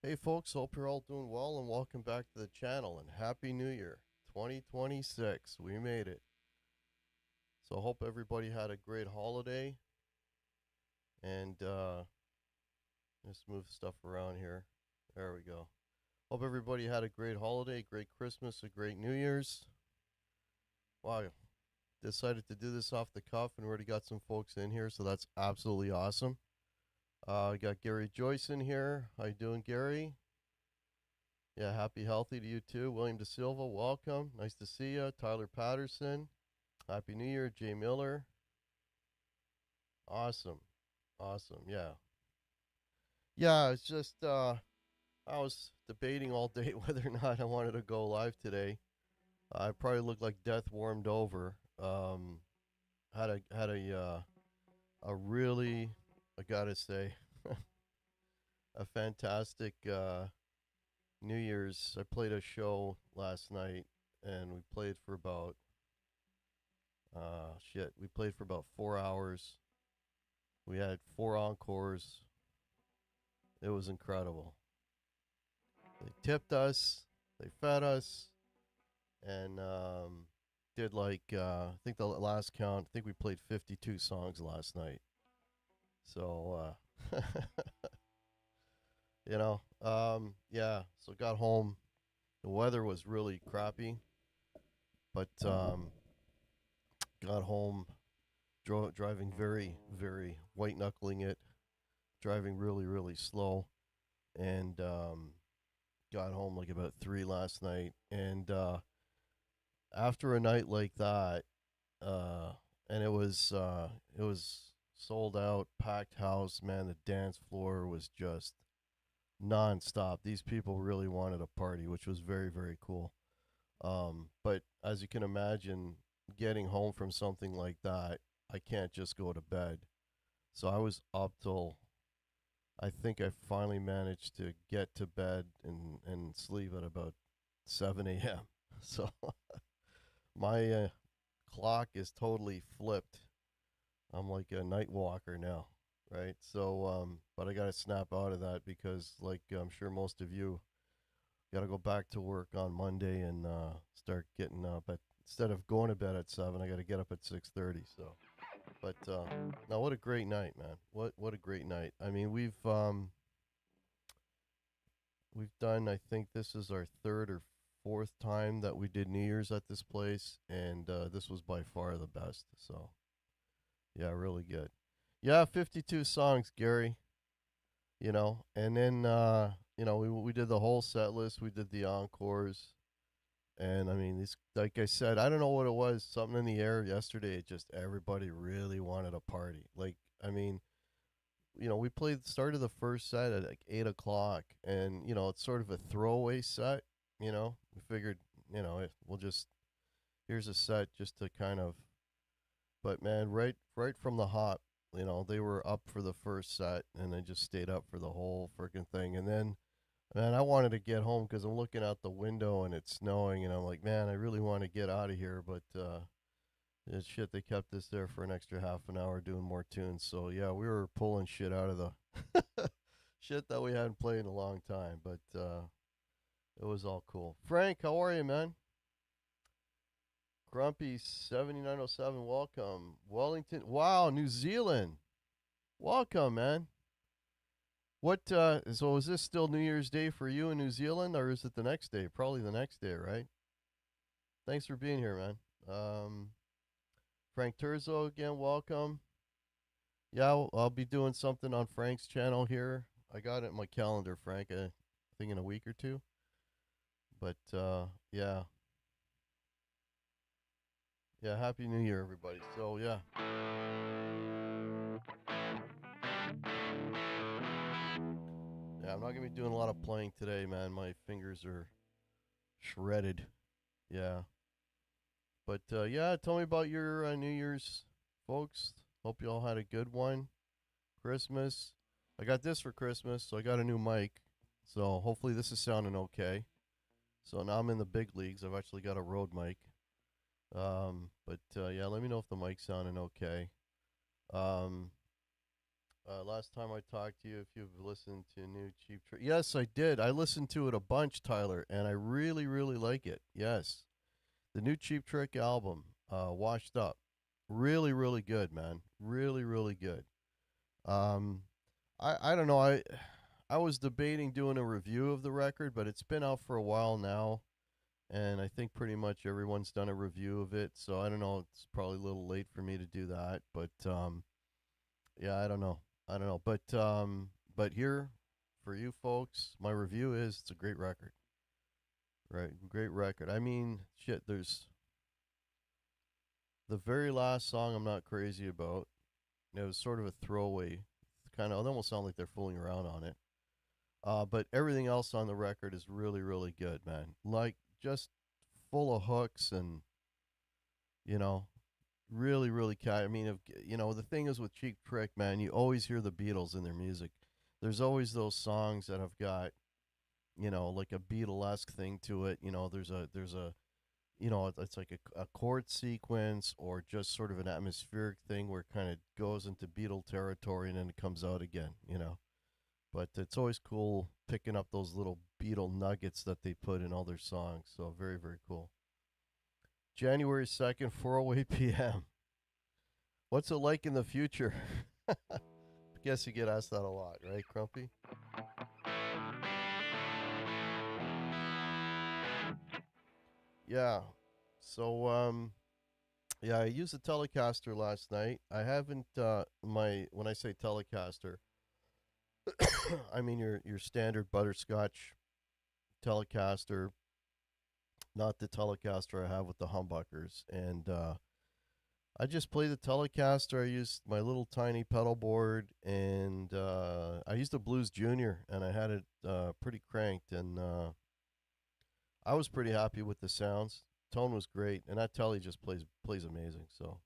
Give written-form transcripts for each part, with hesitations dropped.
Hey folks, hope you're all doing well and welcome back to the channel and Happy New Year 2026. We made it. So hope everybody had a great holiday and just move stuff around here. There we go. Hope everybody had a great holiday, great Christmas, a great New Year's. Wow, decided to do this off the cuff and already got some folks in here, so that's absolutely awesome. I got Gary Joyce in here. How you doing, Gary? Yeah, happy, healthy to you too. William De Silva, welcome. Nice to see you. Tyler Patterson, Happy New Year. Jay Miller. Awesome. Awesome, yeah. Yeah, it's just, I was debating all day whether or not I wanted to go live today. I probably looked like death warmed over. Had a really, I gotta say, a fantastic New Year's. I played a show last night, and we played for about we played for about 4 hours. We had 4 encores. It was incredible. They tipped us, they fed us, and did like I think the last count. I think we played 52 songs last night. So yeah. So got home. The weather was really crappy, but got home, driving very, very white knuckling it, driving really, really slow, and got home like about 3 last night. And after a night like that, and it was sold out, packed house. Man, the dance floor was just nonstop. These people really wanted a party, which was very, very cool. But as you can imagine, getting home from something like that, I can't just go to bed. So I was up till I think I finally managed to get to bed and sleep at about 7 a.m. So my clock is totally flipped. I'm like a night walker now, right? So, but I got to snap out of that because, like I'm sure most of you, got to go back to work on Monday and start getting up. But instead of going to bed at 7, I got to get up at 6:30. So, but now what a great night, man! What a great night. I mean, we've done. I think this is our third or fourth time that we did New Year's at this place, and this was by far the best. So, yeah, really good. Yeah, 52 songs, Gary. And then we did the whole set list. We did the encores, and I mean, these, like I said, I don't know what it was. Something in the air yesterday. It just everybody really wanted a party. Like, I mean, we started the first set at like 8 o'clock, and it's sort of a throwaway set. We figured, we'll just here's a set just to kind of. But man, right from the hop, they were up for the first set, and they just stayed up for the whole freaking thing. And then, man, I wanted to get home because I'm looking out the window and it's snowing, and I'm like, man, I really want to get out of here, but shit, they kept us there for an extra half an hour doing more tunes. So yeah, we were pulling shit out of the shit that we hadn't played in a long time, but it was all cool. Frank, how are you, man? Grumpy 7907, welcome. Wellington, wow, New Zealand, welcome, man. What? So is this still New Year's Day for you in New Zealand, or is it the next day? Probably the next day, right? Thanks for being here, man. Frank Turzo again, welcome. Yeah, I'll be doing something on Frank's channel here. I got it in my calendar, Frank. I think in a week or two. But yeah. Yeah, Happy New Year, everybody. So, yeah. Yeah, I'm not going to be doing a lot of playing today, man. My fingers are shredded. Yeah. But, yeah, tell me about your New Year's, folks. Hope you all had a good one. Christmas. I got this for Christmas, so I got a new mic. So, hopefully, this is sounding okay. So, now I'm in the big leagues. I've actually got a Rode mic. But yeah, let me know if the mic's sounding okay. Um, last time I talked to you, if you've listened to new Cheap Trick, yes, I did. I listened to it a bunch, Tyler, and I really, really like it. Yes, the new Cheap Trick album, Washed Up, really, really good, man. Really, really good. Um, I don't know. I was debating doing a review of the record, but it's been out for a while now, and I think pretty much everyone's done a review of it. So I don't know. It's probably a little late for me to do that, but yeah, I don't know. I don't know. But here for you folks, my review is it's a great record. Right? Great record. I mean, shit, there's the very last song I'm not crazy about. It was sort of a throwaway. Kind of it almost sounds like they're fooling around on it. But everything else on the record is really, really good, man. Like just full of hooks and you know, really, really I mean, if, the thing is with Cheap Trick, man, you always hear the Beatles in their music. There's always those songs that have got, like a Beatlesque thing to it. There's a, it's like a chord sequence or just sort of an atmospheric thing where it kind of goes into Beatle territory and then it comes out again. But it's always cool picking up those little Beatle nuggets that they put in all their songs. So very, very cool. January 2nd, 4:08 p.m. What's it like in the future? I guess you get asked that a lot, right, Crumpy? Yeah. So, yeah, I used a Telecaster last night. I haven't when I say Telecaster, I mean your standard butterscotch Telecaster, not the Telecaster I have with the humbuckers. And I just played the Telecaster. I used my little tiny pedal board, and I used a Blues Junior, and I had it pretty cranked, and I was pretty happy with the sounds. Tone was great, and that Tele just plays amazing. So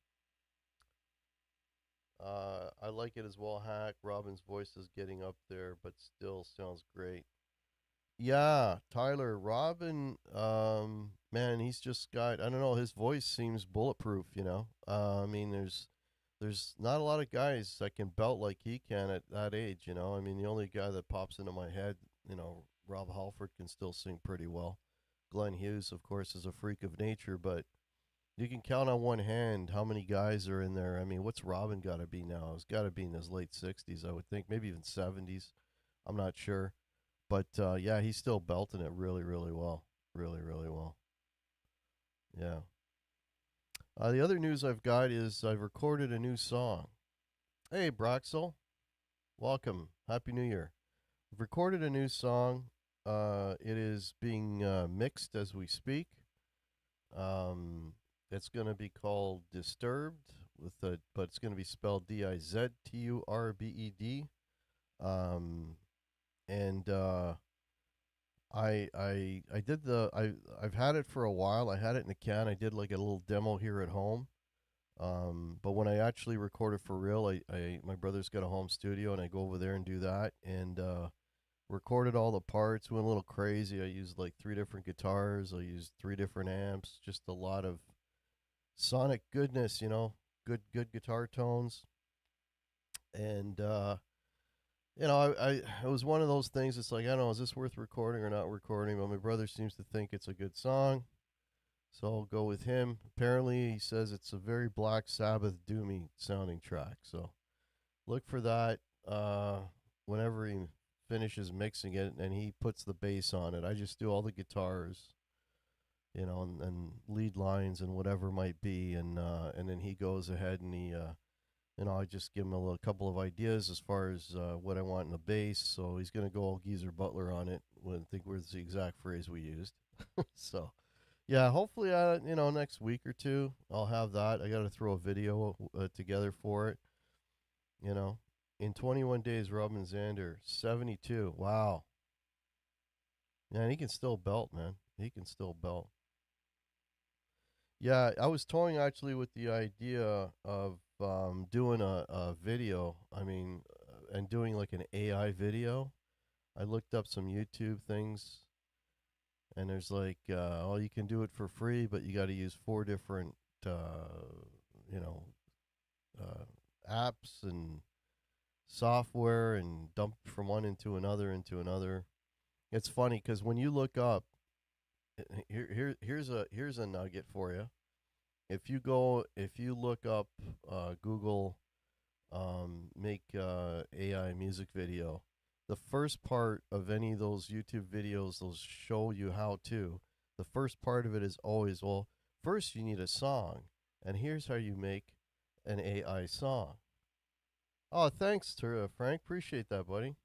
I like it as well. Hack Robin's voice is getting up there, but still sounds great. Yeah, Tyler Robin, man, he's just got I don't know, his voice seems bulletproof. I mean, there's not a lot of guys that can belt like he can at that age. I mean, the only guy that pops into my head, Rob Halford can still sing pretty well. Glenn Hughes, of course, is a freak of nature, but you can count on one hand how many guys are in there. I mean, what's Robin got to be now? It's got to be in his late 60s, I would think, maybe even 70s. I'm not sure. But yeah, he's still belting it really, really well. Really, really well. Yeah. The other news I've got is I've recorded a new song. Hey, Broxel. Welcome. Happy New Year. I've recorded a new song. It is being mixed as we speak. Um, it's going to be called Disturbed, but it's going to be spelled Dizturbed. And I did I've had it for a while. I had it in a can. I did like a little demo here at home. But when I actually record it for real, my brother's got a home studio, and I go over there and do that, and recorded all the parts. Went a little crazy. I used like 3 different guitars. I used 3 different amps. Just a lot of sonic goodness. Good guitar tones, and it was one of those things. It's like I don't know, is this worth recording or not recording? But my brother seems to think it's a good song, so I'll go with him. Apparently, he says it's a very Black Sabbath doomy sounding track. So look for that whenever he finishes mixing it and he puts the bass on it. I just do all the guitars, and lead lines and whatever might be, and then he goes ahead and I just give him couple of ideas as far as what I want in the bass. So he's going to go all Geezer Butler on it. I think was the exact phrase we used. So, Yeah, hopefully, next week or two, I'll have that. I got to throw a video together for it. You know, in 21 days, Robin Zander, 72. Wow. Yeah, and he can still belt, man. He can still belt. Yeah, I was toying actually with the idea of doing a video. I mean, and doing like an AI video. I looked up some YouTube things, and there's like, oh, you can do it for free, but you got to use four different, you know, uh, apps and software and dump from one into another into another. It's funny because when you look up, here's a nugget for you. If you look up Google, make AI music video, the first part of any of those YouTube videos, they'll show you how to. The first part of it is always, well, first you need a song, and here's how you make an AI song. Oh, thanks, Frank. Appreciate that, buddy.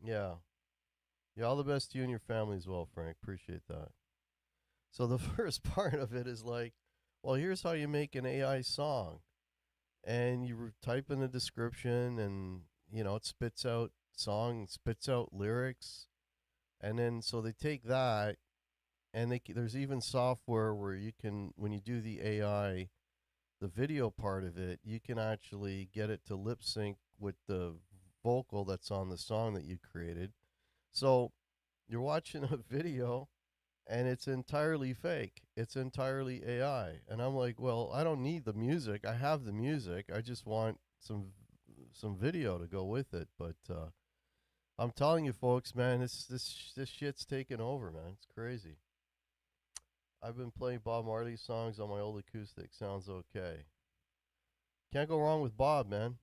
Yeah. Yeah, all the best to you and your family as well, Frank. Appreciate that. So the first part of it is like, well, here's how you make an AI song. And you type in the description and, it spits out song, spits out lyrics. And then so they take that and there's even software where you can, when you do the AI, the video part of it, you can actually get it to lip sync with the vocal that's on the song that you created. So you're watching a video and it's entirely fake. It's entirely AI. And I'm like, well, I don't need the music. I have the music. I just want some video to go with it. But I'm telling you, folks, man, this shit's taking over, man. It's crazy. I've been playing Bob Marley songs on my old acoustic. Sounds okay. Can't go wrong with Bob, man.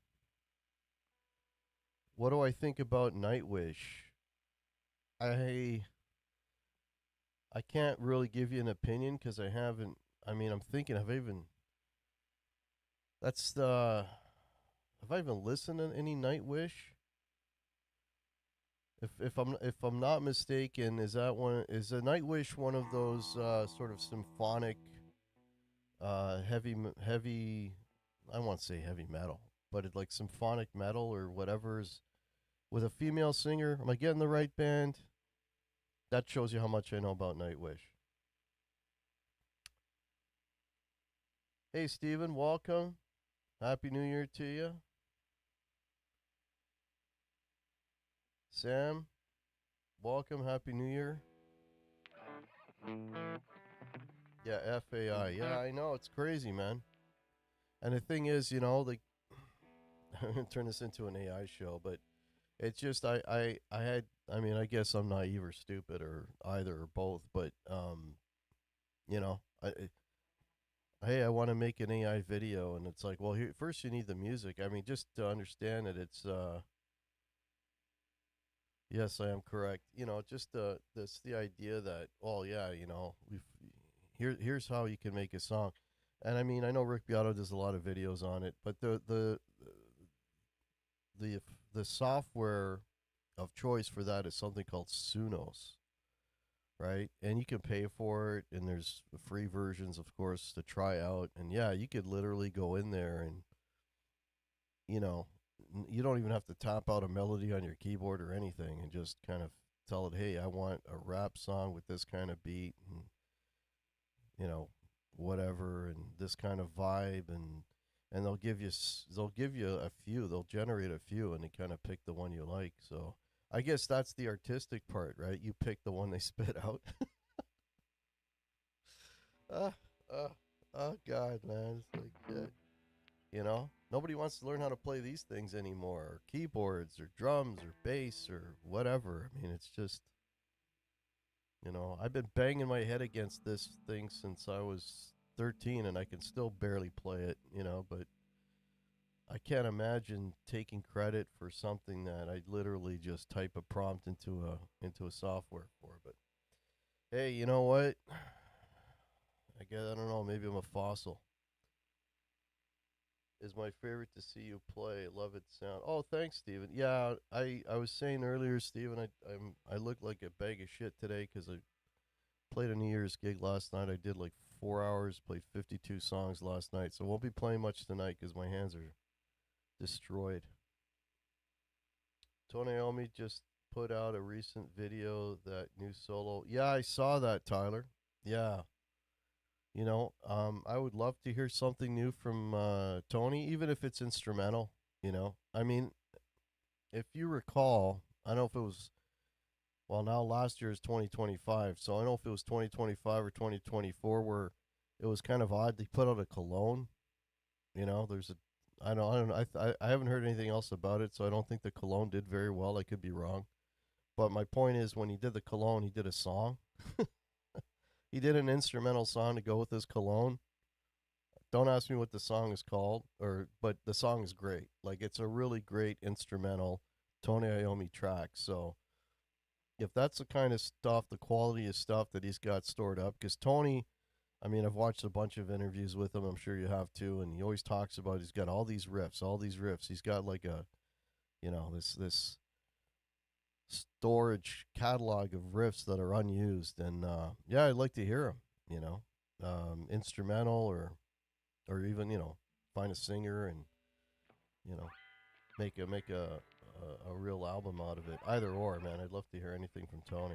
What do I think about Nightwish? I I can't really give you an opinion because I haven't. I mean, I'm thinking. That's the. Have I even listened to any Nightwish? If I'm not mistaken, is that one? Is a Nightwish one of those sort of symphonic, heavy? I won't say heavy metal, but it like symphonic metal or whatever's with a female singer. Am I getting the right band? That shows you how much I know about Nightwish. Hey, Steven, welcome. Happy New Year to you. Sam, welcome. Happy New Year. Yeah, FAI. Yeah, I know. It's crazy, man. And the thing is, like, I'm going to turn this into an AI show, but it's just, I mean, I guess I'm naive or stupid or either or both, but, you know, hey, I want to make an AI video. And it's like, well, here, first you need the music. I mean, just to understand it, it's, yes, I am correct. Just this the idea that, well, yeah, here's how you can make a song, and I mean, I know Rick Beato does a lot of videos on it, but the the software of choice for that is something called Sunos, right? And you can pay for it, and there's free versions, of course, to try out, and yeah, you could literally go in there and you know, you don't even have to tap out a melody on your keyboard or anything and just kind of tell it, hey, I want a rap song with this kind of beat and, you know, whatever and this kind of vibe and they'll give you a few, they'll generate a few and they kind of pick the one you like. So I guess that's the artistic part, right? You pick the one they spit out. uh, uh, oh God, man, it's like shit. Nobody wants to learn how to play these things anymore, or keyboards, or drums, or bass, or whatever. I mean, it's just, I've been banging my head against this thing since I was 13, and I can still barely play it, but I can't imagine taking credit for something that I literally just type a prompt into a software for. But hey, you know what? I guess I don't know. Maybe I'm a fossil. Is my favorite to see you play. Love it sound. Oh, thanks, Steven. Yeah, I was saying earlier, Steven, I look like a bag of shit today because played a New Year's gig last night. I did like 4 hours, played 52 songs last night. So won't be playing much tonight because my hands are destroyed. Tony Iommi just put out a recent video, that new solo. Yeah, I saw that, Tyler. Yeah. I would love to hear something new from Tony, even if it's instrumental. I mean, if you recall, I don't know if it was, well, now last year is 2025, so I don't know if it was 2025 or 2024 where it was kind of odd. They put out a cologne. There's a, I don't know, I haven't heard anything else about it, so I don't think the cologne did very well. I could be wrong. But my point is, when he did the cologne, he did a song. He did an instrumental song to go with his cologne. Don't ask me what the song is called, but the song is great. Like, it's a really great instrumental Tony Iommi track. So if that's the kind of stuff, the quality of stuff that he's got stored up, because Tony, I mean, I've watched a bunch of interviews with him. I'm sure you have too, and he always talks about he's got all these riffs, all these riffs. He's got like a, this storage catalog of riffs that are unused, and yeah, I'd like to hear them. Instrumental or even find a singer and you know make a real album out of it. Either or, man. I'd love to hear anything from Tony.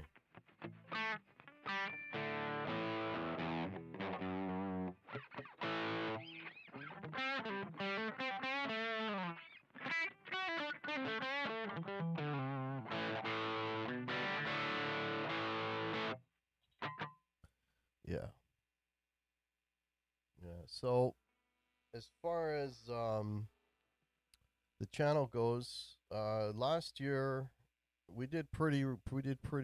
Yeah, yeah. So as far as the channel goes, last year we did pretty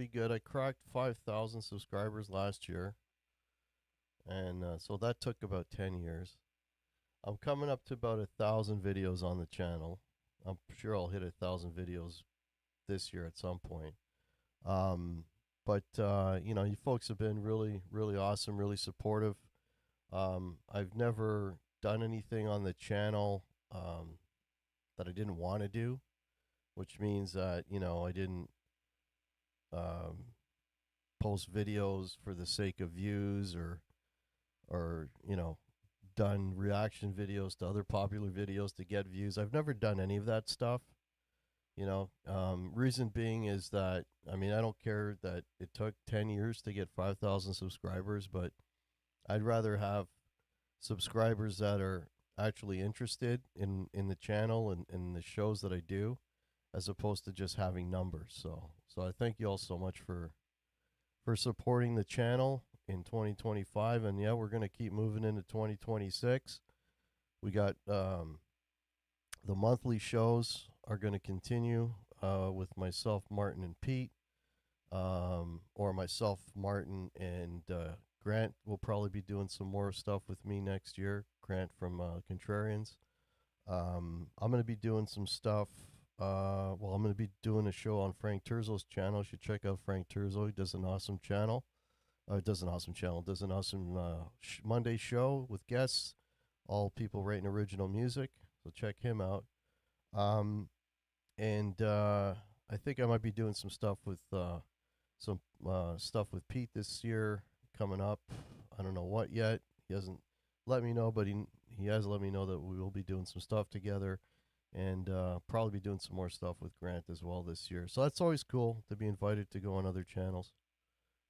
good. I cracked 5,000 subscribers last year, and so that took about 10 years. I'm coming up to about 1,000 videos on the channel. I'm sure I'll hit 1,000 videos this year at some point. But you folks have been really, really awesome, really supportive. I've never done anything on the channel that I didn't want to do, which means that I didn't post videos for the sake of views or done reaction videos to other popular videos to get views. I've never done any of that stuff. Reason being is that, I mean, I don't care that it took 10 years to get 5,000 subscribers, but I'd rather have subscribers that are actually interested in the channel and in the shows that I do, as opposed to just having numbers. So I thank you all so much for supporting the channel in 2025, and yeah, we're going to keep moving into 2026. We got the monthly shows are going to continue with myself, Martin, and Pete, or myself, Martin, and Grant will probably be doing some more stuff with me next year. Grant from Contrarians. I'm going to be doing some stuff. Well, I'm going to be doing a show on Frank Turzo's channel. You should check out Frank Turzo. He does an awesome channel. Does an awesome channel. Does an awesome Monday show with guests, all people writing original music. So check him out. And I think I might be doing some stuff with Pete this year coming up. I don't know what yet. He hasn't let me know, but he has let me know that we will be doing some stuff together, and probably be doing some more stuff with Grant as well this year. So that's always cool to be invited to go on other channels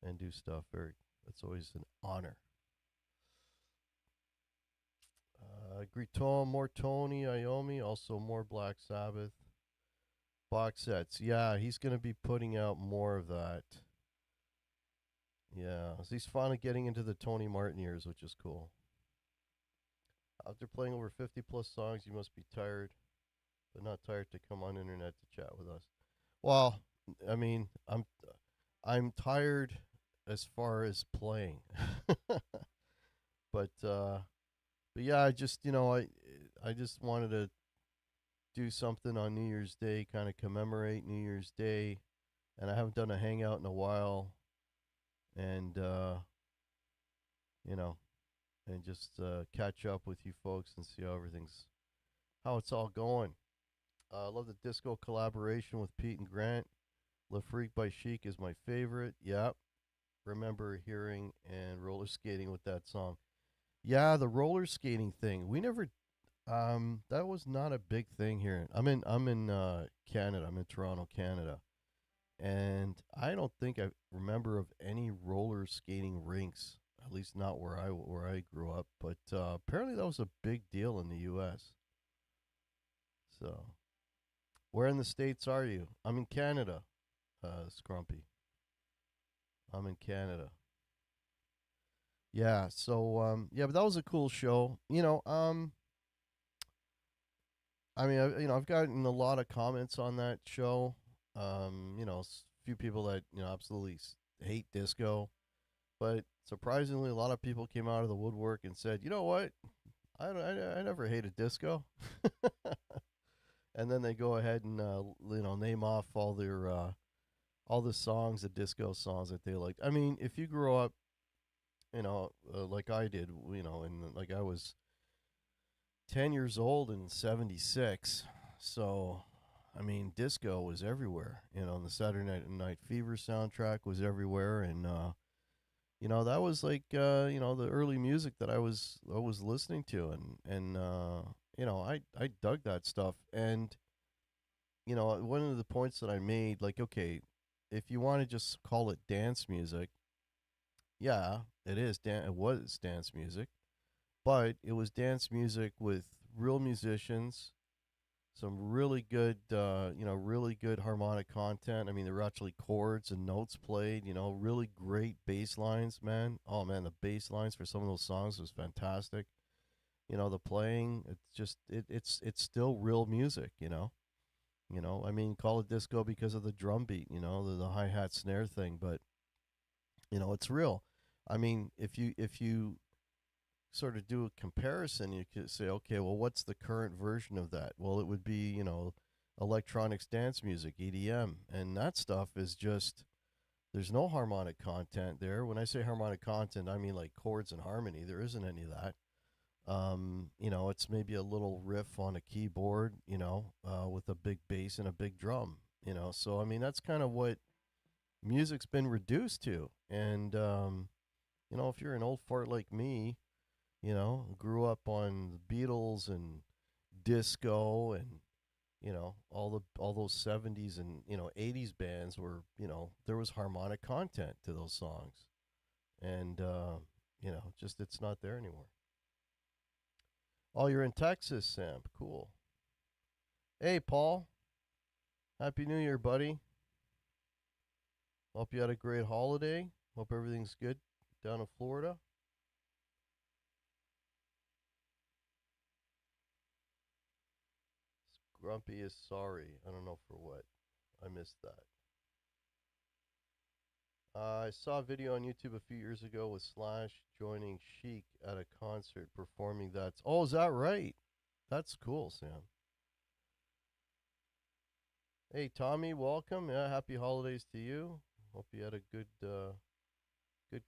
and do stuff. That's always an honor. Griton, more Tony Iommi, also more Black Sabbath box sets. Yeah, he's going to be putting out more of that. Yeah, so he's finally getting into the Tony Martin years, which is cool. After playing over 50 plus songs, you must be tired, but not tired to come on internet to chat with us. Well, I mean, I'm tired as far as playing. But yeah, I just I just wanted to do something on New Year's Day, kind of commemorate New Year's Day, and I haven't done a hangout in a while, and and just catch up with you folks and see how it's all going. I love the disco collaboration with Pete and Grant. Le Freak by Chic is my favorite. Yep. remember hearing and roller skating with that song. Yeah, the roller skating thing. We never that was not a big thing here. I'm in Canada. I'm in Toronto, Canada. And I don't think I remember of any roller skating rinks, at least not where I grew up, but apparently that was a big deal in the US. So, where in the states are you? I'm in Canada. Scrumpy. I'm in Canada. Yeah, so yeah, but that was a cool show. I've gotten a lot of comments on that show. Few people that absolutely hate disco, but surprisingly, a lot of people came out of the woodwork and said, "You know what? I never hated disco." And then they go ahead and name off all the songs, the disco songs that they liked. I mean, if you grew up, like I did, and like I was 10 years old in '76. So, I mean, disco was everywhere. The Saturday Night Fever soundtrack was everywhere, and that was like the early music that I was listening to, and I dug that stuff. And one of the points that I made, like, okay, if you want to just call it dance music, yeah, it was dance music, but it was dance music with real musicians, some really good, really good harmonic content. I mean, there were actually chords and notes played. Really great bass lines, man. Oh man, the bass lines for some of those songs was fantastic. The playing, it's still real music. I mean, call it disco because of the drum beat. The hi hat snare thing, but it's real. I mean, if you sort of do a comparison, you could say, okay, well, what's the current version of that? Well, it would be, electronics dance music, EDM, and that stuff is just there's no harmonic content there. When I say harmonic content, I mean like chords and harmony. There isn't any of that. It's maybe a little riff on a keyboard, with a big bass and a big drum, So I mean, that's kind of what music's been reduced to. And if you're an old fart like me, grew up on the Beatles and disco and all those 70s and 80s bands were, there was harmonic content to those songs. And just it's not there anymore. Oh, you're in Texas, Sam. Cool. Hey, Paul. Happy New Year, buddy. Hope you had a great holiday. Hope everything's good down in Florida. Grumpy is sorry. I don't know for what. I missed that. I saw a video on YouTube a few years ago with Slash joining Chic at a concert performing that. Oh, is that right? That's cool, Sam. Hey, Tommy, welcome. Yeah, happy holidays to you. Hope you had a good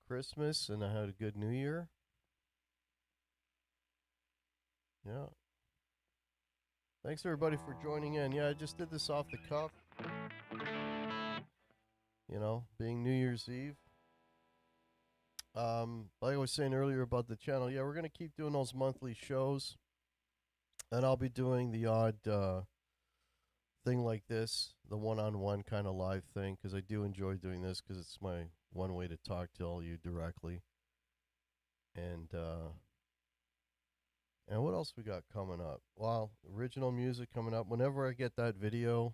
Christmas and I had a good New Year. Yeah. Thanks everybody for joining in. Yeah, I just did this off the cuff. Being New Year's Eve. Like I was saying earlier about the channel, yeah, we're gonna keep doing those monthly shows, and I'll be doing the odd thing like this, the one-on-one kind of live thing, because I do enjoy doing this because it's my one way to talk to all you directly. And what else we got coming up? Well, original music coming up. Whenever I get that video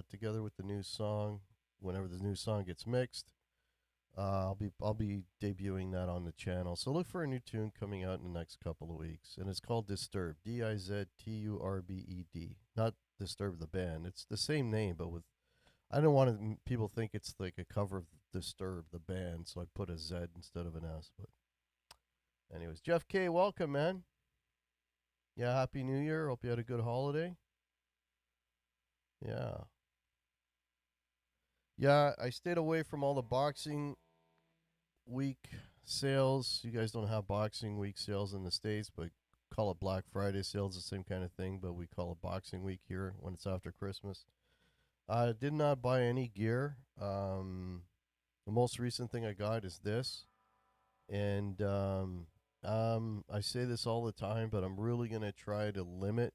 together with the new song, whenever the new song gets mixed, I'll be debuting that on the channel. So look for a new tune coming out in the next couple of weeks, and it's called Disturbed. Dizturbed. Not Disturb the band. It's the same name, but with I don't want people think it's like a cover of Disturb the band, so I put a Z instead of an S. But anyways, Jeff K, welcome, man. Yeah, happy New Year. Hope you had a good holiday. Yeah. Yeah, I stayed away from all the boxing week sales. You guys don't have boxing week sales in the States, but call it Black Friday sales, the same kind of thing, but we call it boxing week here when it's after Christmas. I did not buy any gear. The most recent thing I got is this, and I say this all the time, but I'm really gonna try to limit.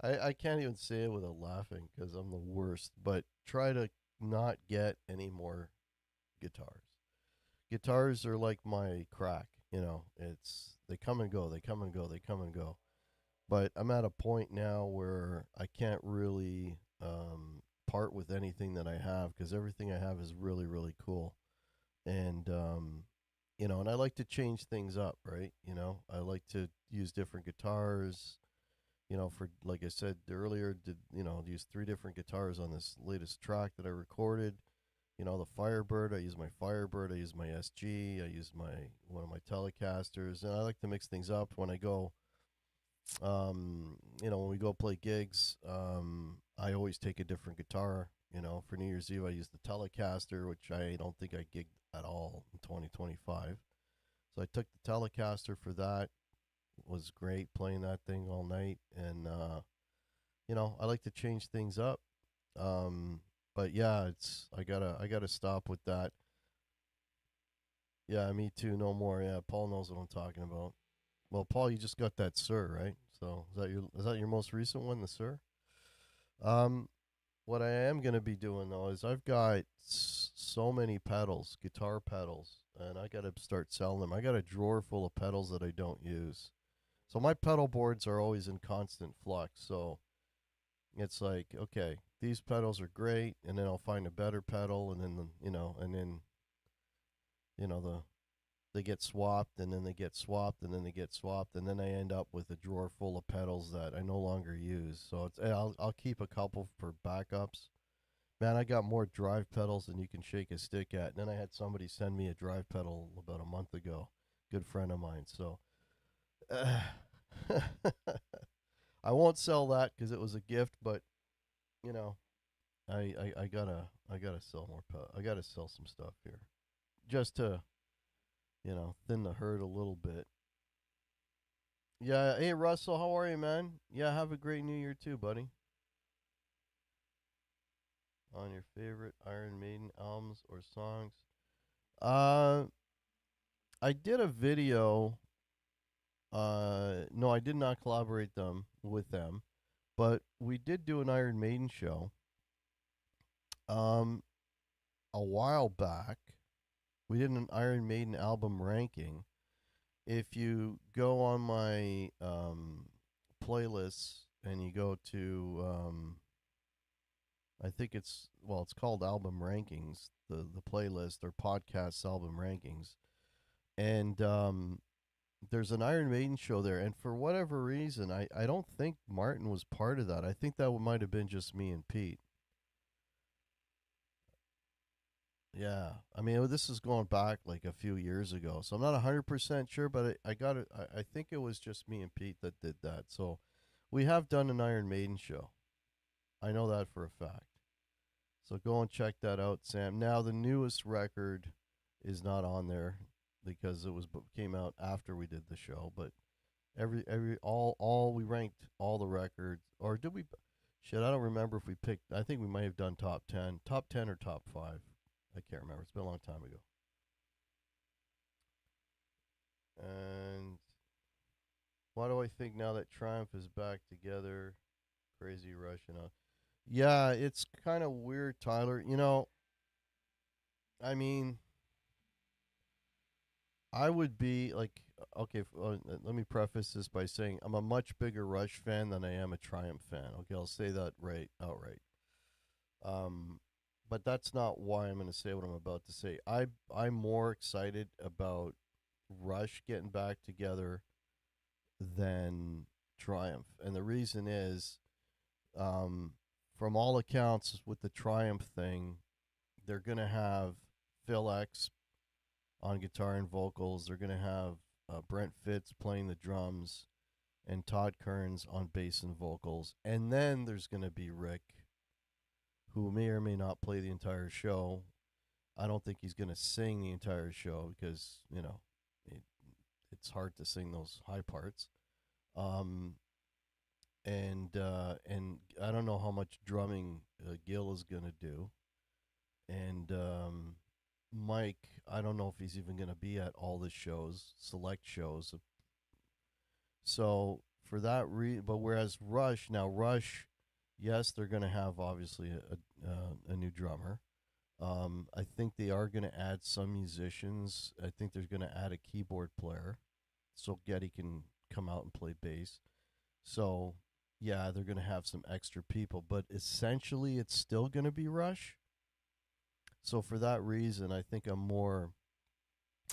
I can't even say it without laughing because I'm the worst. But try to not get any more guitars. Guitars are like my crack. It's they come and go, they come and go, they come and go. But I'm at a point now where I can't really part with anything that I have because everything I have is really, really cool. And and I like to change things up, right? I like to use different guitars. For like I said earlier, did use three different guitars on this latest track that I recorded. The Firebird. I use my Firebird. I use my SG. I use my one of my Telecasters, and I like to mix things up when I go. When we go play gigs, I always take a different guitar. For New Year's Eve, I use the Telecaster, which I don't think I gigged at all in 2025. So I took the Telecaster for that. It was great playing that thing all night, and I like to change things up. But yeah, I gotta stop with that. Yeah, me too. No more. Yeah, Paul knows what I'm talking about. Well, Paul, you just got that Sir, right? So is that your most recent one, the Sir? Um, what I am gonna be doing though is I've got so many pedals, guitar pedals, and I gotta start selling them. I got a drawer full of pedals that I don't use. So my pedal boards are always in constant flux. So it's like, okay, these pedals are great, and then I'll find a better pedal, and then the they get swapped, and then they get swapped, and then they get swapped, and then I end up with a drawer full of pedals that I no longer use. So I'll keep a couple for backups. Man, I got more drive pedals than you can shake a stick at. And then I had somebody send me a drive pedal about a month ago, good friend of mine. So I won't sell that because it was a gift, but you know, I gotta sell more. I gotta sell some stuff here just to thin the herd a little bit. Yeah. Hey, Russell, how are you, man? Yeah, have a great New Year too, buddy. On your favorite Iron Maiden albums or songs? Uh, I did a video. No, I did not collaborate them with them, but we did do an Iron Maiden show. Um, a while back, we did an Iron Maiden album ranking. If you go on my playlists and you go to I think it's called album rankings, the playlist or podcast album rankings, and there's an Iron Maiden show there, and for whatever reason, I don't think Martin was part of that. I think that might have been just me and Pete. Yeah, I mean this is going back like a few years ago, so I'm not 100% sure, but I got it. I think it was just me and Pete that did that. So we have done an Iron Maiden show. I know that for a fact. So go and check that out, Sam. Now the newest record is not on there because it was came out after we did the show. But every all we ranked all the records, or did we? Shit, I don't remember if we picked. I think we might have done top 10 or top 5. I can't remember. It's been a long time ago. And why do I think now that Triumph is back together, Crazy Russian? Yeah, it's kind of weird, Tyler. I mean, I would be like, okay, let me preface this by saying I'm a much bigger Rush fan than I am a Triumph fan. Okay, I'll say that right outright. Um, but that's not why I'm going to say what I'm about to say. I'm more excited about Rush getting back together than Triumph, and the reason is, um, from all accounts, with the Triumph thing, they're going to have Phil X on guitar and vocals. They're going to have Brent Fitz playing the drums and Todd Kearns on bass and vocals. And then there's going to be Rick, who may or may not play the entire show. I don't think he's going to sing the entire show because, it, it's hard to sing those high parts. Um, and I don't know how much drumming Gil is gonna do, and Mike, I don't know if he's even gonna be at all the shows, select shows. So for that but whereas Rush now, Rush, yes, they're gonna have obviously a new drummer. I think they are gonna add some musicians. I think they're gonna add a keyboard player, so Getty can come out and play bass. So, yeah, they're going to have some extra people, but essentially it's still going to be Rush. So, for that reason, I think I'm more,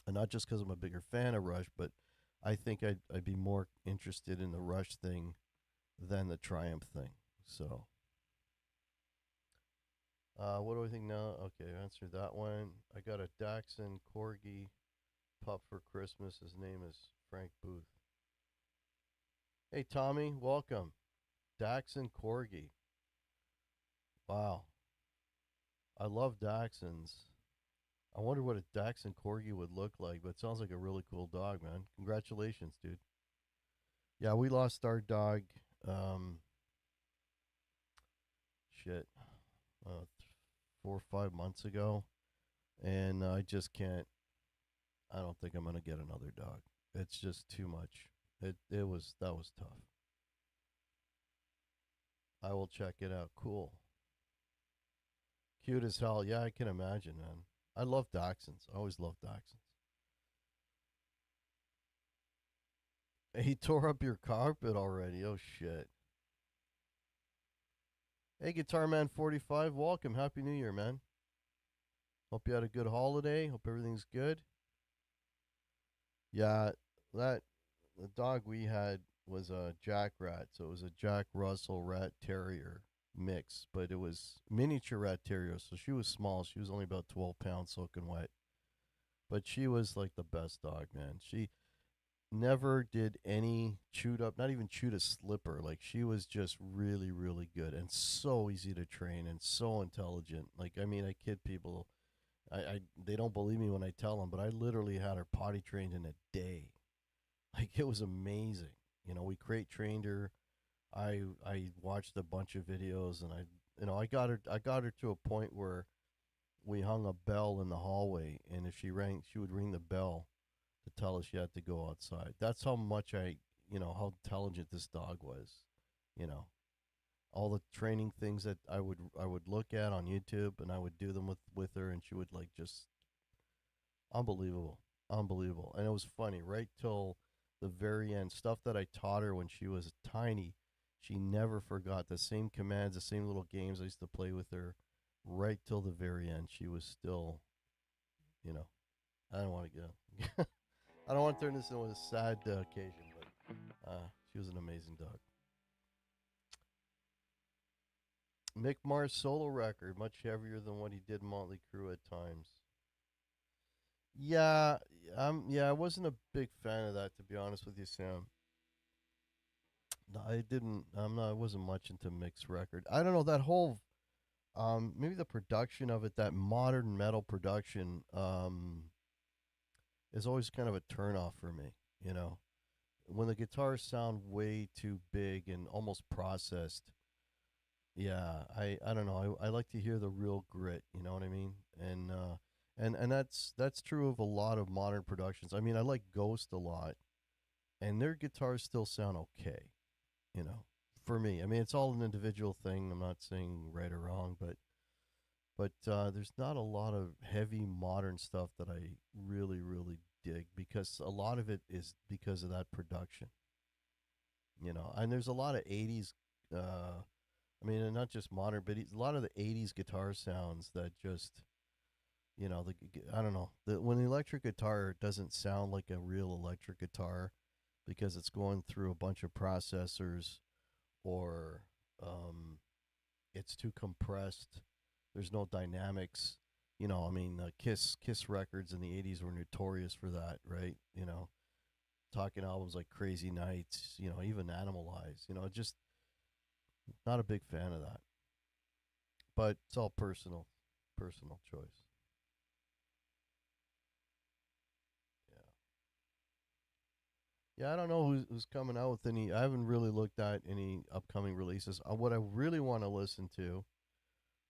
and not just because I'm a bigger fan of Rush, but I think I'd be more interested in the Rush thing than the Triumph thing. So, what do I think now? Okay, I answered that one. I got a Dachshund Corgi pup for Christmas. His name is Frank Booth. Hey, Tommy, welcome. Dachshund Corgi. Wow. I love Dachshunds. I wonder what a Dachshund Corgi would look like, but it sounds like a really cool dog, man. Congratulations, dude. Yeah, we lost our dog. Um, shit, 4 or 5 months ago, and I just can't. I don't think I'm gonna get another dog. It's just too much. It was that was tough. I will check it out. Cool. Cute as hell. Yeah, I can imagine, man. I love Dachshunds. I always loved Dachshunds. He tore up your carpet already. Oh shit. Hey, Guitar Man 45, welcome. Happy New Year, man. Hope you had a good holiday. Hope everything's good. Yeah, that the dog we had was a Jack Rat, so it was a Jack Russell Rat Terrier mix, but it was miniature Rat Terrier, so she was small. She was only about 12 pounds soaking wet. But she was like the best dog, man. She never did any chewed up, not even chewed a slipper. Like she was just really, really good and so easy to train and so intelligent. Like I mean, I kid people. I they don't believe me when I tell them, but I literally had her potty trained in a day. Like it was amazing. We crate trained her. I watched a bunch of videos and I got her to a point where we hung a bell in the hallway, and if she would ring the bell to tell us she had to go outside. That's how much how intelligent this dog was. You know, all the training things that I would look at on YouTube, and I would do them with her, and she would like just unbelievable, unbelievable. And it was funny right till the very end. Stuff that I taught her when she was tiny, she never forgot the same commands, the same little games I used to play with her. Right till the very end, she was still, you know, I don't want to go. I don't want to turn this into a sad occasion, but she was an amazing dog. Mick Mars solo record, much heavier than what he did Motley Crue at times. Yeah, I wasn't a big fan of that, to be honest with you, Sam. No, I didn't. I'm not. I wasn't much into Mick's record. I don't know that whole. Maybe the production of it, that modern metal production, is always kind of a turnoff for me. You know, when the guitars sound way too big and almost processed. Yeah, I don't know. I like to hear the real grit. You know what I mean? And that's true of a lot of modern productions. I mean, I like Ghost a lot, and their guitars still sound okay. You know, for me. I mean, it's all an individual thing. I'm not saying right or wrong, but there's not a lot of heavy modern stuff that I really really dig, because a lot of it is because of that production. And there's a lot of '80s. I mean, and not just modern, but a lot of the '80s guitar sounds that just, I don't know. When the electric guitar doesn't sound like a real electric guitar because it's going through a bunch of processors, or um, it's too compressed. There's no dynamics. I mean, Kiss records in the '80s were notorious for that, right? Talking albums like Crazy Nights, even Animalize. Just not a big fan of that. But it's all personal choice. Yeah. Yeah, I don't know who's coming out with any. I haven't really looked at any upcoming releases. What I really want to listen to,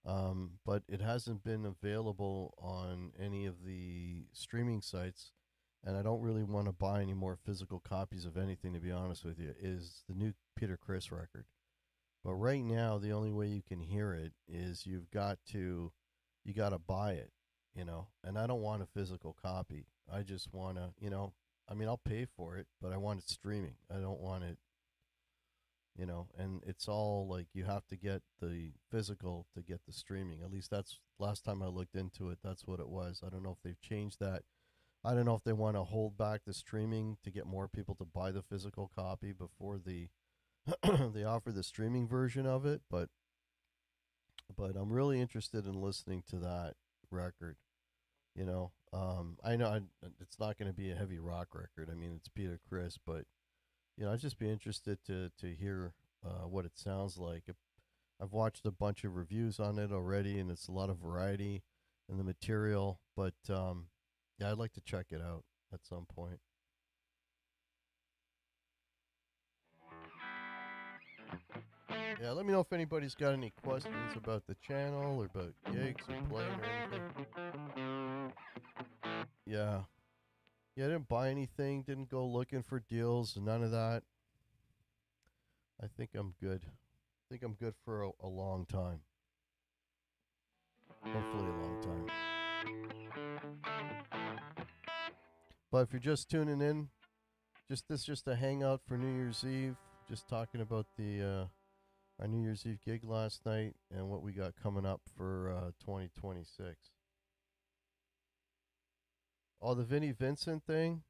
but it hasn't been available on any of the streaming sites, and I don't really want to buy any more physical copies of anything, to be honest with you, is the new Peter Criss record. But right now, the only way you can hear it is you got to buy it, and I don't want a physical copy. I just want to, I mean, I'll pay for it, but I want it streaming. I don't want it, and it's all like you have to get the physical to get the streaming. At least that's last time I looked into it, that's what it was. I don't know if they've changed that. I don't know if they want to hold back the streaming to get more people to buy the physical copy before they offer the streaming version of it, but I'm really interested in listening to that record. I know it's not going to be a heavy rock record. I mean, it's Peter Criss, but I'd just be interested to hear what it sounds like. I've watched a bunch of reviews on it already, and it's a lot of variety in the material. But yeah, I'd like to check it out at some point. Yeah, let me know if anybody's got any questions about the channel or about gigs or playing or anything. Yeah. Yeah, I didn't buy anything, didn't go looking for deals, none of that. I think I'm good. I think I'm good for a long time. Hopefully, a long time. But if you're just tuning in, just a hangout for New Year's Eve. Just talking about the our New Year's Eve gig last night and what we got coming up for 2026. Oh, the Vinnie Vincent thing?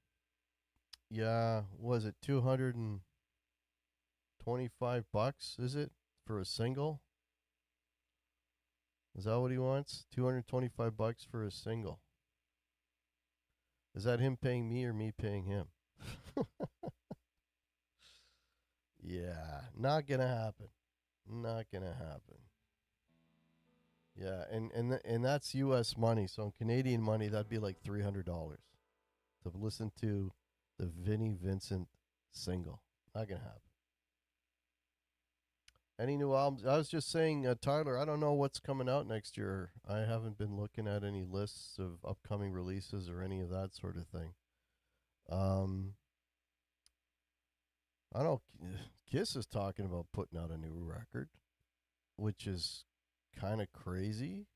Yeah, was it $225? Is it for a single? Is that what he wants? $225 for a single. Is that him paying me or me paying him? Yeah, not gonna happen. Not gonna happen. Yeah, and that's U.S. money. So in Canadian money, that'd be like $300 to listen to the Vinnie Vincent single. Not gonna happen. Any new albums? I was just saying, Tyler. I don't know what's coming out next year. I haven't been looking at any lists of upcoming releases or any of that sort of thing. Um, I don't know. Kiss is talking about putting out a new record, which is kind of crazy.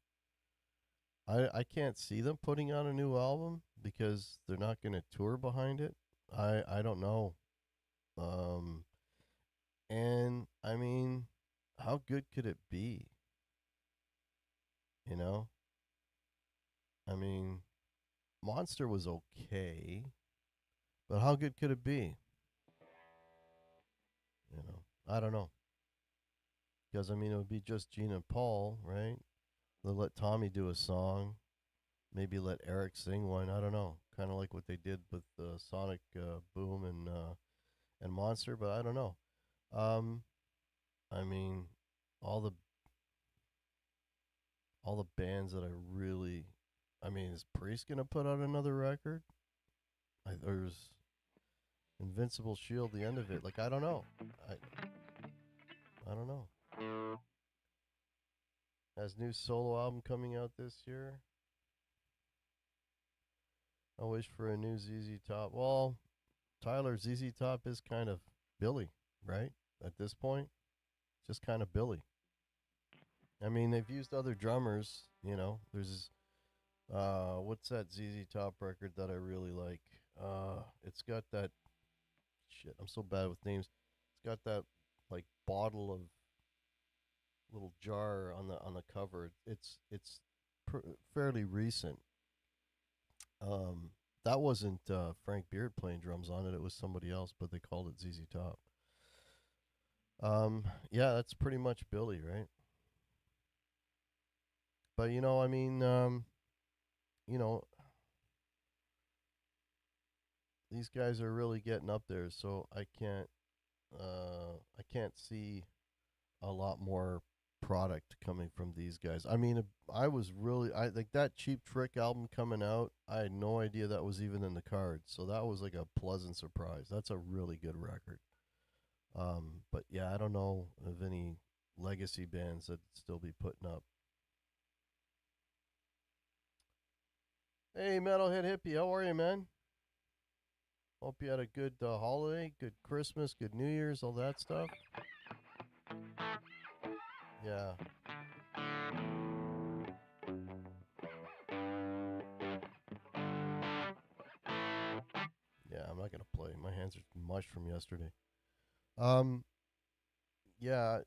I can't see them putting out a new album because they're not going to tour behind it. I don't know. Um, and I mean, how good could it be? You know, I mean, Monster was okay, but how good could it be? I don't know. Because I mean, it would be just Gene and Paul, right? They'll let Tommy do a song, maybe let Eric sing one. I don't know, kind of like what they did with Sonic Boom and Monster, but I don't know. Um, I mean, all the all the bands that I really, I mean, is Priest gonna put out another record? There's Invincible Shield, the end of it. Like I don't know. I I don't know. Has new solo album coming out this year. I wish for a new ZZ Top. Well, Tyler, ZZ Top is kind of Billy, right? At this point, just kind of Billy. I mean, they've used other drummers. There's what's that ZZ Top record that I really like? It's got that shit. I'm so bad with names. It's got that like bottle of little jar on the cover. Fairly recent. That wasn't Frank Beard playing drums on it. It was somebody else, but they called it ZZ Top. Yeah, that's pretty much Billy, right? But I mean, you know, these guys are really getting up there, so I can't see a lot more. product coming from these guys. I mean, I was really I like that Cheap Trick album coming out. I had no idea that was even in the cards, so that was like a pleasant surprise. That's a really good record. But yeah, I don't know of any legacy bands that still be putting up. Hey, Metalhead Hippie, how are you, man? Hope you had a good holiday, good Christmas, good New Year's, all that stuff. Yeah, yeah. I'm not gonna play. My hands are mush from yesterday. Um, yeah.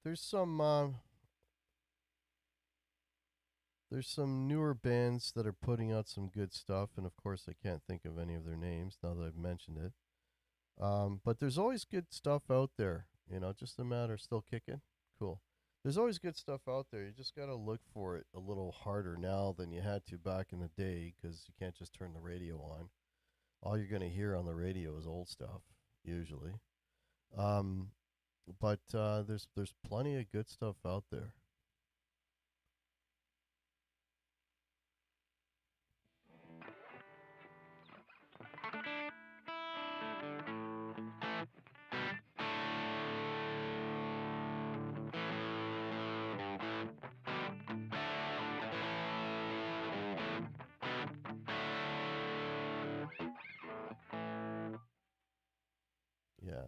There's some there's some newer bands that are putting out some good stuff, and of course, I can't think of any of their names now that I've mentioned it. But there's always good stuff out there. Just a matter still kicking. Cool. There's always good stuff out there. You just gotta look for it a little harder now than you had to back in the day, because you can't just turn the radio on. All you're gonna hear on the radio is old stuff usually. Um, but there's plenty of good stuff out there. Yeah.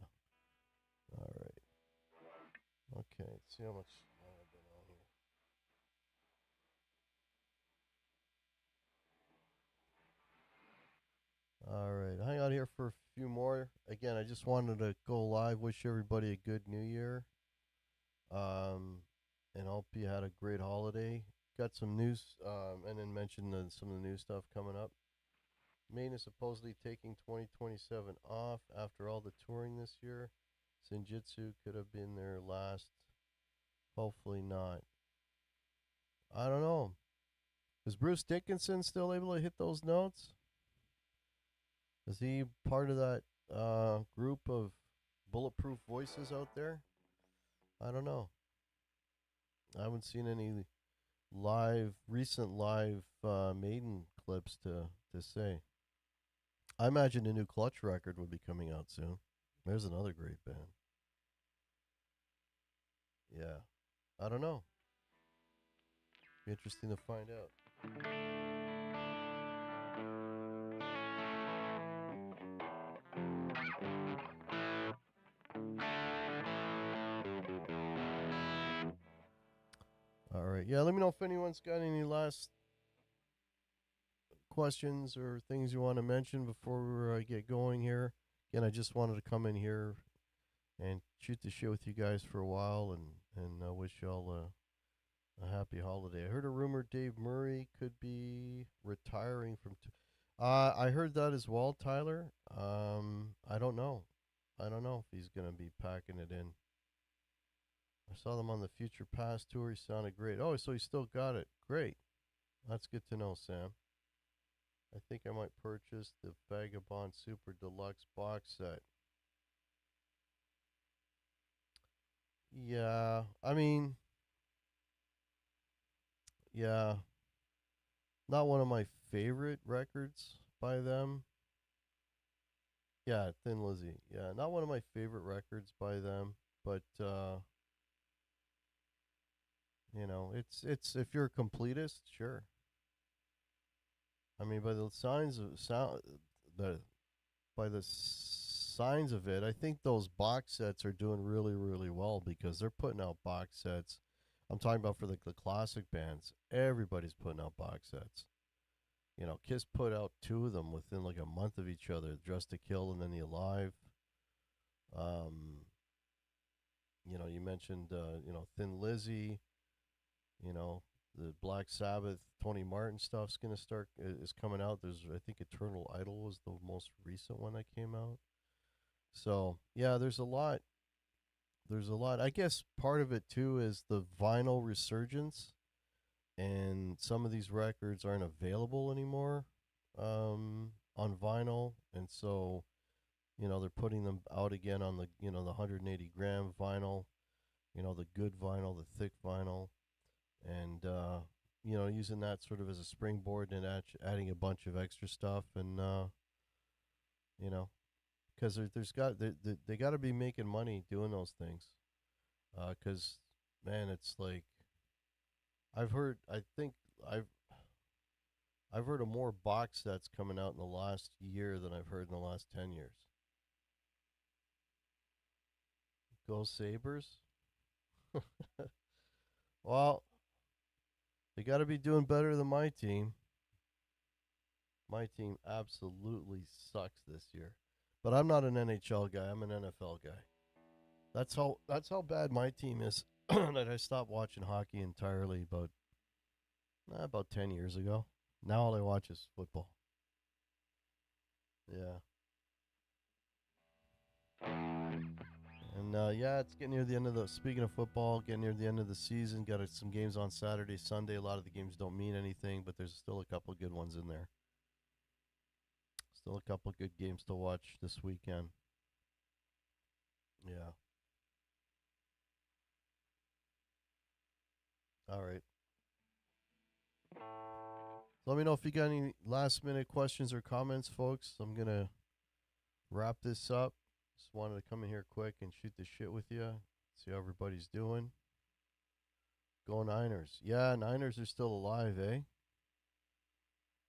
All right. Okay. Let's see how much I've been on here. All right. Hang on here for a few more. Again, I just wanted to go live, wish everybody a good new year. Um, and hope you had a great holiday. Got some news, and then mention some of the new stuff coming up. Maine is supposedly taking 2027 off after all the touring this year. Senjutsu could have been their last. Hopefully not. I don't know. Is Bruce Dickinson still able to hit those notes? Is he part of that group of bulletproof voices out there? I don't know. I haven't seen any recent live Maiden clips to say. I imagine a new Clutch record would be coming out soon. There's another great band. Yeah. I don't know. Be interesting to find out. All right. Yeah, let me know if anyone's got any last questions or things you want to mention before I get going here. Again, I just wanted to come in here and shoot the shit with you guys for a while, and wish y'all a happy holiday. I heard a rumor Dave Murray could be retiring from. I heard that as well, Tyler. I don't know. I don't know if he's gonna be packing it in. I saw them on the Future Past tour. He sounded great. Oh, so he still got it. Great. That's good to know, Sam. I think I might purchase the Vagabond Super Deluxe box set. Yeah, I mean, yeah, not one of my favorite records by them. Yeah, Thin Lizzy. Yeah, not one of my favorite records by them, but it's if you're a completist, sure. I mean, by the signs of sound, the by the signs of it, I think those box sets are doing really, really well because they're putting out box sets. I'm talking about for the classic bands. Everybody's putting out box sets. Kiss put out two of them within like a month of each other, Dressed to Kill and then The Alive. Um, you mentioned, Thin Lizzy, you know, the Black Sabbath, Tony Martin stuff's going to start, is coming out. I think Eternal Idol was the most recent one that came out. So, yeah, there's a lot. There's a lot. I guess part of it too is the vinyl resurgence, and some of these records aren't available anymore on vinyl, and so they're putting them out again on the 180 gram vinyl. the good vinyl, the thick vinyl, and using that sort of as a springboard and adding a bunch of extra stuff, and you know, because they got to be making money doing those things. Because man, it's like I've heard. I think I've I've heard of more box sets coming out in the last year than I've heard in the last 10 years. Go Sabers! Well, they got to be doing better than my team. My team absolutely sucks this year. But I'm not an NHL guy. I'm an NFL guy. That's how bad my team is that I stopped watching hockey entirely about 10 years ago. Now all I watch is football. Yeah. And yeah, it's getting near the end of the. Speaking of football, getting near the end of the season. Got some games on Saturday, Sunday. A lot of the games don't mean anything, but there's still a couple good ones in there. Still a couple good games to watch this weekend. Yeah. All right. So let me know if you got any last minute questions or comments, folks. I'm gonna wrap this up. Just wanted to come in here quick and shoot the shit with you. See how everybody's doing. Go Niners. Yeah, Niners are still alive, eh?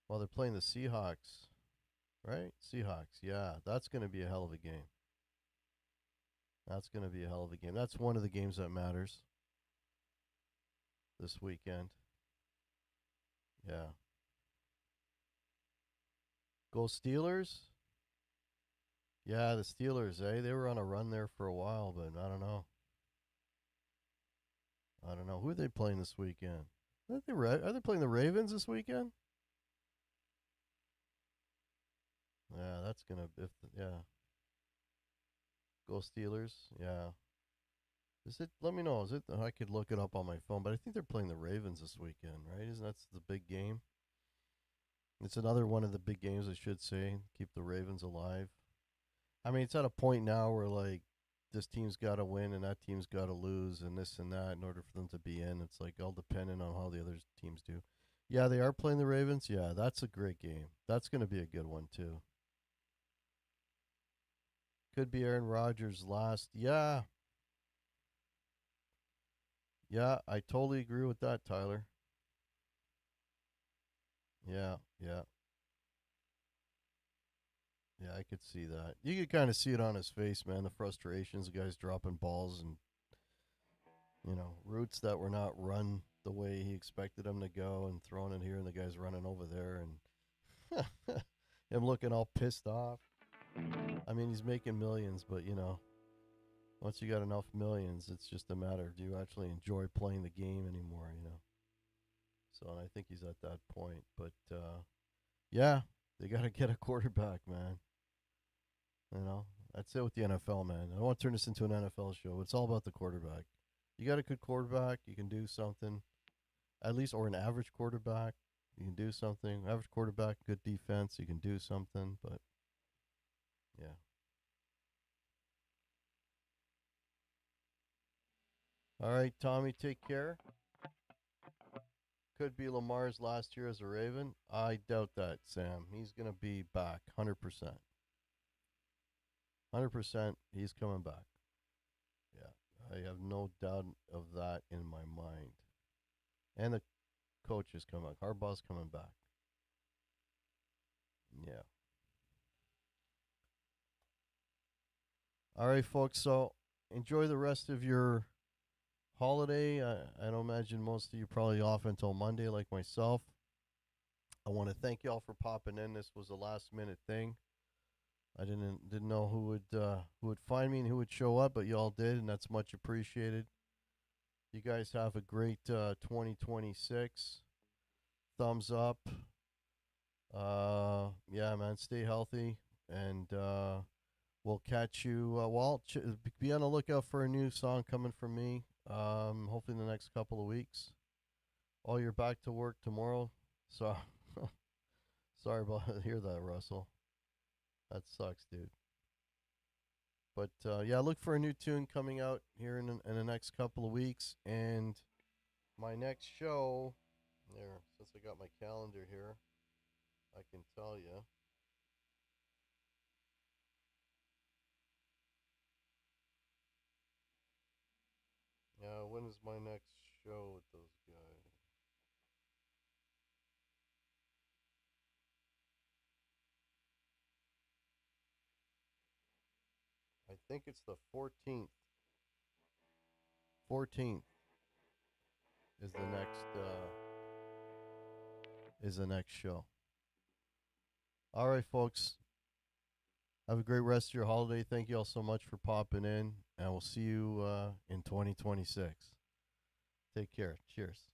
Well, they're playing the Seahawks, right? Seahawks. Yeah, that's going to be a hell of a game. That's going to be a hell of a game. That's one of the games that matters this weekend. Yeah. Go Steelers. Yeah, the Steelers, eh? They were on a run there for a while, but I don't know. I don't know. Who are they playing this weekend? Are they playing the Ravens this weekend? Yeah, that's gonna yeah. Go Steelers. Yeah. Is it? Let me know. Is it? I could look it up on my phone, but I think they're playing the Ravens this weekend, right? Isn't that the big game? It's another one of the big games, I should say. Keep the Ravens alive. I mean, it's at a point now where like this team's got to win and that team's got to lose and this and that in order for them to be in. It's like all dependent on how the other teams do. Yeah, they are playing the Ravens. Yeah, that's a great game. That's going to be a good one too. Could be Aaron Rodgers' last. Yeah, yeah, I totally agree with that, Tyler. Yeah, yeah, yeah, I could see that. You could kind of see it on his face, man. The frustrations, the guy's dropping balls and routes that were not run the way he expected them to go, and throwing it here, and the guy's running over there, and him looking all pissed off. I mean, he's making millions, but once you got enough millions, it's just a matter of do you actually enjoy playing the game anymore. So, and I think he's at that point. But yeah, they got to get a quarterback, man. You know, that's it with the NFL, man. I don't want to turn this into an NFL show. It's all about the quarterback. You got a good quarterback, you can do something. At least, or an average quarterback, you can do something. Average quarterback, good defense, you can do something. But yeah. All right, Tommy, take care. Could be Lamar's last year as a Raven. I doubt that, Sam. He's going to be back 100%. 100%, he's coming back. Yeah, I have no doubt of that in my mind. And the coach is coming back. Harbaugh's coming back. Yeah. All right, folks. So enjoy the rest of your holiday. I don't imagine most of you probably off until Monday, like myself. I want to thank y'all for popping in. This was a last minute thing. I didn't know who would find me and who would show up, but y'all did, and that's much appreciated. You guys have a great 2026. Thumbs up. Yeah, man, stay healthy, and we'll catch you. Be on the lookout for a new song coming from me. Hopefully in the next couple of weeks. Oh, you're back to work tomorrow. So sorry about hear that, Russell. That sucks, dude. But yeah, look for a new tune coming out here in the next couple of weeks. And my next show, there, since I got my calendar here, I can tell you. Yeah, when is my next show with those guys? I think it's the 14th. 14th is the next show. All right, folks. Have a great rest of your holiday. Thank you all so much for popping in, and we'll see you in 2026. Take care. Cheers.